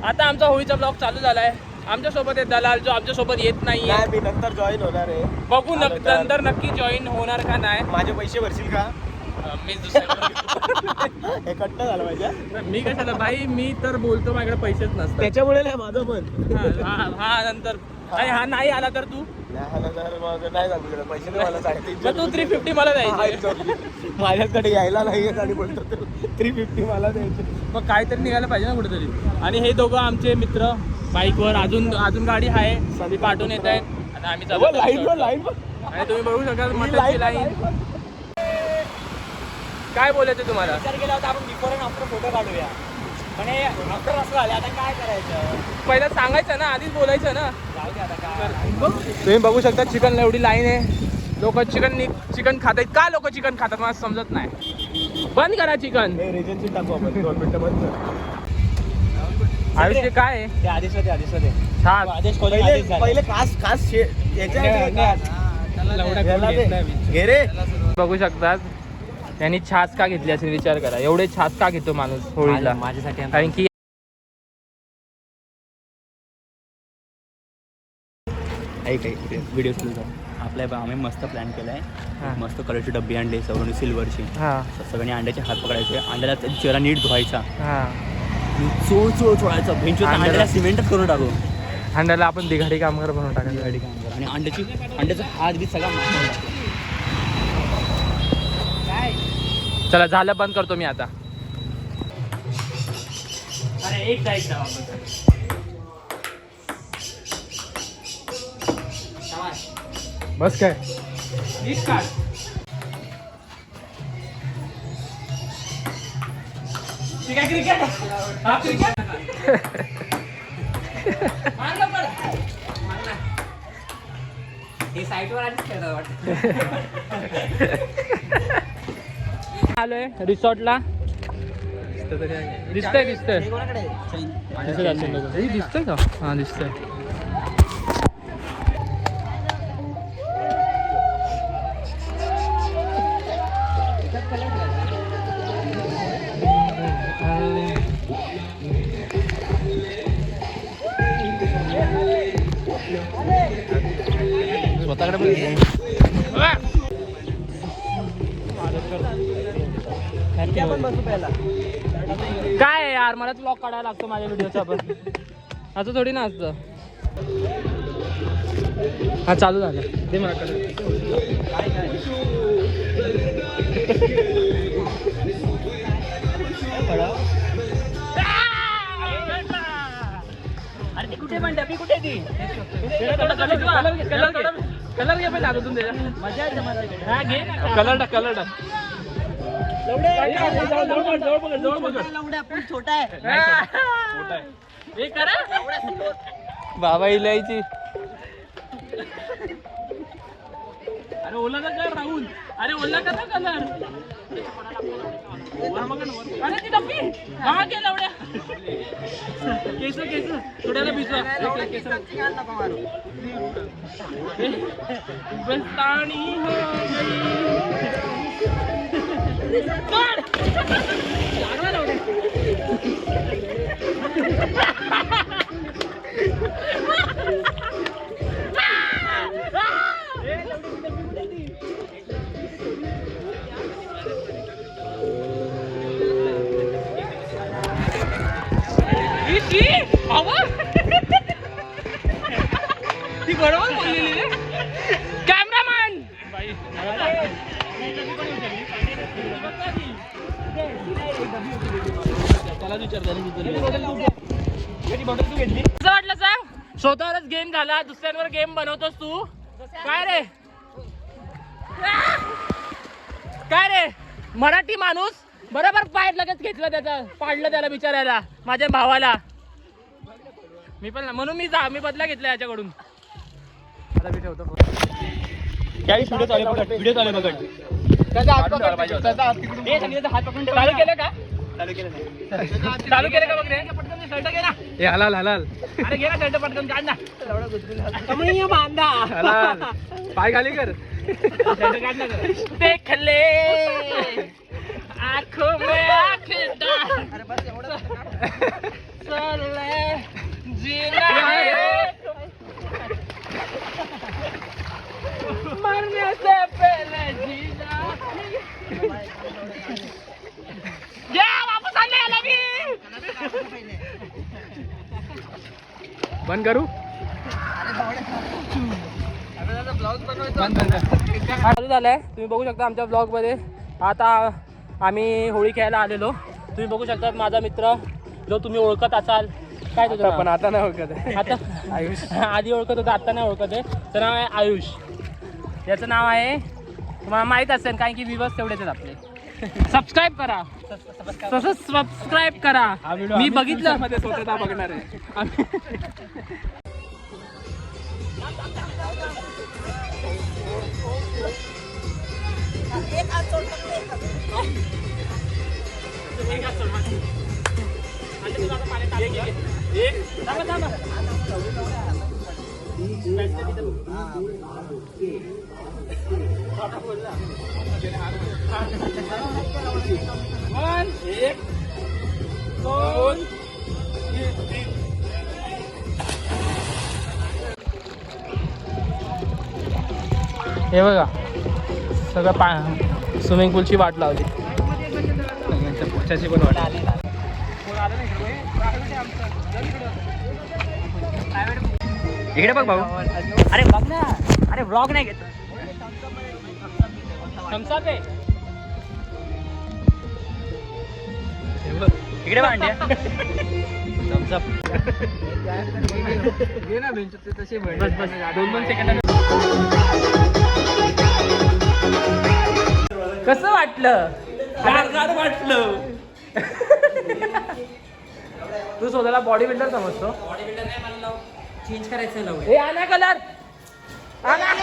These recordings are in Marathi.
आता आमचा होळीचा ब्लॉग चालू झालाय. आमच्या सोबत आहे दलाल जो आमच्या सोबत येत नाहीये. मी नंतर जॉईन होणार आहे. बघू नंतर नक्की जॉईन होणार का नाही. माझे पैसे भरशील का? मी दुसऱ्या हे कट्ट झालं पाहिजे. मी कशाला भाई, मी तर बोलतो माझ्याकडे पैसेच नसतात. त्याच्यामुळे नाही माझं पण. हा नंतर हा नाही आला तर तू नाही सांगू पैसे नाही मला मग तू 350 मला द्यायचे. माझ्याकडे यायला नाही आणि बोलतो 350 मला द्यायचे. मग काहीतरी निघायला पाहिजे ना कुठेतरी. आणि हे दोघं आमचे मित्र बाईकवर अजून गाडी आहे ती पाठवून येत आहेत आणि आम्ही चालू लाईन आणि तुम्ही बघू शकाल मटनची लाईन. काय बोलायचं तुम्हाला? विचार केला होता आपण बिफोर अँड आफ्टर फोटो काढूया, पण हे आफ्टर असं झालं. आता काय करायचं? पहिला सांगायचं ना, आधीच बोलायचं ना. जाऊ दे आता काय. तुम्ही बघू शकता चिकनला एवढी लाईन आहे. लोक चिकन खात आहेत. का लोक चिकन खातात मला समजत नाही. बंद करा चिकन. रेजनची टाकू आपण 2 मिनिटं बंद कर. आयुष्य काय आहे? ते आदेश होते छान. आदेश पहिले खास घे रे. बघू शकतात त्यांनी छास का घेतली असेल विचार करा. एवढे छास का घेतो माणूस होळीला? माझ्यासाठी. कारण की व्हिडिओ सुरू आपल्या आम्ही मस्त प्लॅन केलाय. मस्त कलरची डब्बी आणली सवरून सिल्वरची. सगळ्यांनी अंड्याचे हात पकडायचे. अंड्याला चेहरा नीट धुवायचा. चोळायचा. अंड्याला सिमेंटच करून टाकू. अंड्याला आपण दिघाडी कामगार बनवून टाकायचं. आणि अंड्याचा हात बी सगळा. चला झालं, बंद करतो मी आता. अरे एक बस काय आलोय रिसॉर्टला. दिसतंय दिसतंय का? हा दिसतंय. स्वतःकडे काय आहे यार, मलाच ब्लॉग काढायला लागतो माझ्या व्हिडिओचा. पण असं थोडी ना असतं. हा चालू झालं. ते मला अरे कुठे पण डबी कुठे ती? कलर घे पहिले हातातून त्याच्या. मजा येते मला. हा घे कलर टाक. कलर टाक. छोटा आहे. बाबा इलायची. अरे ओला कर राहुल. अरे ओला कर ना कलर. अरे ती डब्बी हा घे लवड्या. केस थोड्याला भिजवा. बस्तानी हो ती बरोबर बोललेली रे. कॅमेरामॅन कसं वाटलं सांग? स्वतःवरच गेम झाला, दुसऱ्यांवर गेम बनवतोस तू. काय रे काय रे मराठी माणूस बरोबर पाय लगेच घेतलं त्याचा, पाडलं त्याला बिचारायला माझ्या भावाला. मी पण म्हणून मी बदला घेतला याच्याकडून. आता मी ठेवतो काही व्हिडिओ चालू बघ, व्हिडिओ चालू बघ. त्याचा हात पकडून हात पकडून चालू केलं का? चालू केलं नाही. चालू केलं का बघ रे? पटकन शर्ट घे ना. ए हलाल हलाल अरे घे ना शर्ट पटकन काढ ना. कमळी बांधा. हलाल पाय खाली कर. शर्ट काढ ना. देख ले आँखों में आँख डाल. अरे बस एवढं चल जीना है मरने से पहले जीना. या वापस आले याला मी. बंद करू चालू झालंय तुम्ही बघू शकता आमच्या ब्लॉग मध्ये. आता आम्ही होळी खेळायला आलेलो. तुम्ही बघू शकता माझा मित्र जो तुम्ही ओळखत असाल. काय तुझं नाव? पण आता नाही ओळखत आहे. आता आयुष. आधी ओळखत होतं आता नाही ओळखत आहे. त्याचं नाव आहे आयुष. याचं नाव आहे तुम्हाला माहीत असेल कारण की व्ह्यूअर्स तेवढेच आहेत आपले. सबस्क्राईब करा. तसंच सबस्क्राईब करा. मी बघितलं मध्ये स्वतः बघणार आहे. हे बघा सगळं स्विमिंग पूलची वाट लावली. पुढच्याची पण वाट. इकडे बघ भाऊ. अरे बघ ना. अरे व्लॉग नाही घेत. थम्सअप आहे. इकडे भांड्या. थम्सअप. घे ना बेंच तसे बस बस 2 सेकंद. कसं वाटलं? गार वाटलं. तू स्वतःला बॉडी बिल्डर समजतो. चेंज करायचं हे आणा कलर आणा.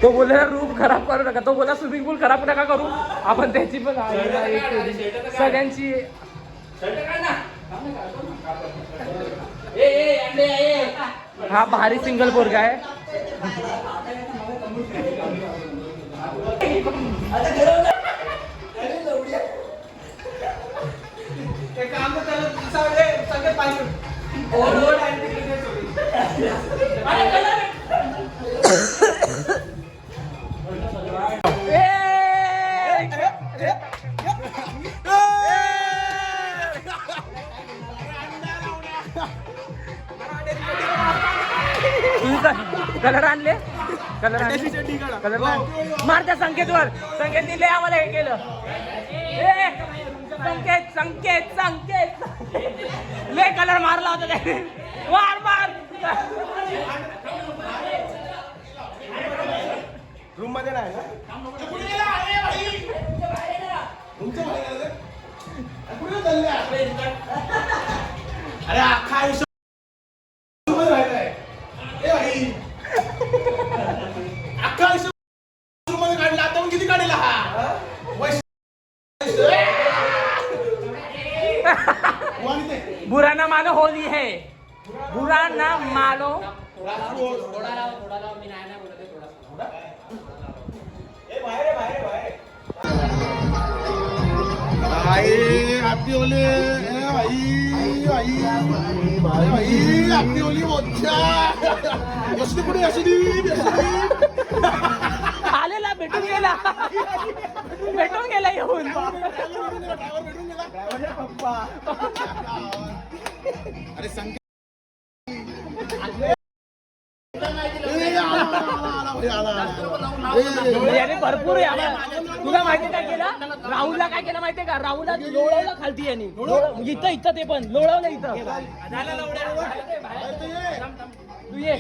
तो बोलला रूम खराब करू नका. तो बोला स्विमिंग पूल खराब नका करू. आपण त्याची पण सगळ्यांची. हा भारी सिंगल पोरगा आहे. कलर आणले. कलर कलर मार त्या संकेतवर. संकेतने लय आम्हाला हे केलं. संकेत संकेत संकेत लय कलर मारला होता त्याने. मार मार. रूम मध्ये नाही अरे अख्खा आयुष्य अख्खा आयुष्य मध्ये काढला. आता मग किती काढला हा. बुरा ना मानो होली है. बुरा ना मानो. आपली ओली आपली ओली कुठे आलेला भेटून गेला. भेटून गेला येऊन. अरे संकेत भरपूर तुला माहिती काय केलं? राहुलला काय केलं माहितीये का? राहुलला लोळवलं खालती यांनी. इथं ते पण लोळवलं इथं. तू ये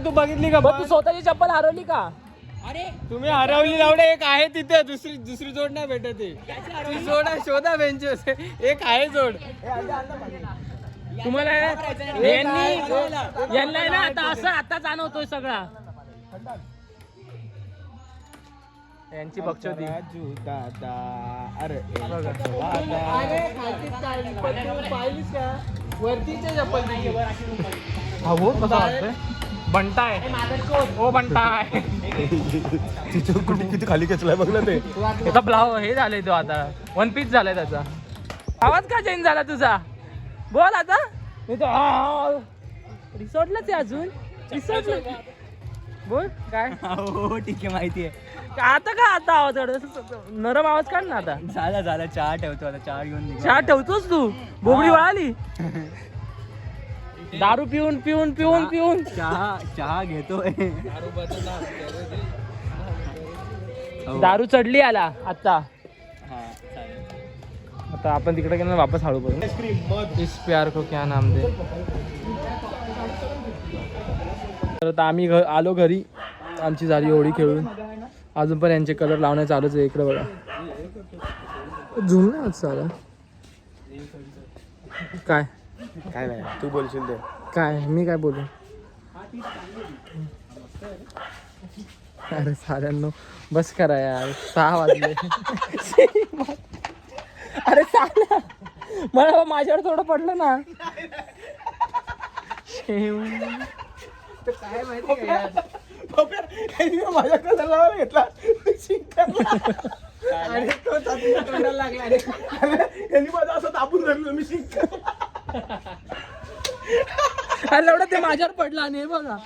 तू बघितली का तू स्वतःची चप्पल हरवली का? अरे तुम्ही हरवली लावडे. एक आहे तिथे, दुसरी जोड नाही भेटत ती जोड आहे. शोधा बेंचेस एक आहे जोड तुम्हाला. यांना ना आता असं आता जाणवतोय सगळा. यांची बक्षोदी वरतीचे चप्पल हो कसा वाटतोय. बंटाय ओ बंटाय किती खाली खेचलाय बघ ना ते. त्याचा ब्लाव हे झालंय तो आता 1 पीस झालाय त्याचा. आवाज का चेंज झाला तुझा? बोल आता. रिसॉर्टलाच आहे अजून. रिसॉर्टला बोल काय. हो ठीक आहे माहिती आहे. आता का आता आवाज नरम आवाज काढ ना आता. झाला चहा ठेवतो आता. चहा घेऊन चहा ठेवतोस तू? बोबडी वळाली. दारू पिऊन पिऊन पिऊन पिऊन चहा घेतोय. दारू चढली आला आता. हा चालेल. आता आपण तिकडे गेलो वापस हळू करू. इस प्यार को क्या नाम दे. तर आता आम्ही आलो घरी. आमची झाली होळी खेळून. अजून पण यांचे कलर लावणं चालूच आहे. इकडे बघा झूम नाही चालू. काय काय नाही तू बोलशील ते. काय मी काय बोलू. अरे साऱ्यांनो बस करा यार. 6 वाजले. अरे चाल मला माझ्यावर थोडं पडलं ना. काय माहिती माझ्या कलर घेतला आणि तो तोंडाला लागला. यांनी माझं असं दाबून धरलं मी शिंक. अरे एवढं ते माझ्यावर पडलं आणि हे बघा.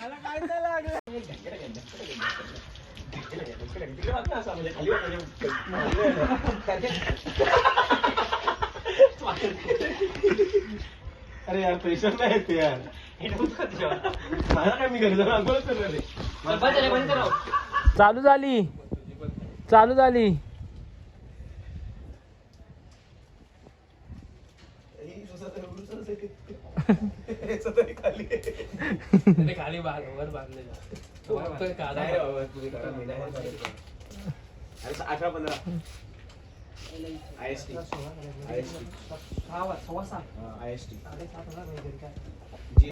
अरे यार प्रेशर नाही येते यार. मला काय मी घरी जाऊन आंघोळच करणार आहे. चालू झाली चालू झाली. खाली वर बांधलेला 18-15 IST.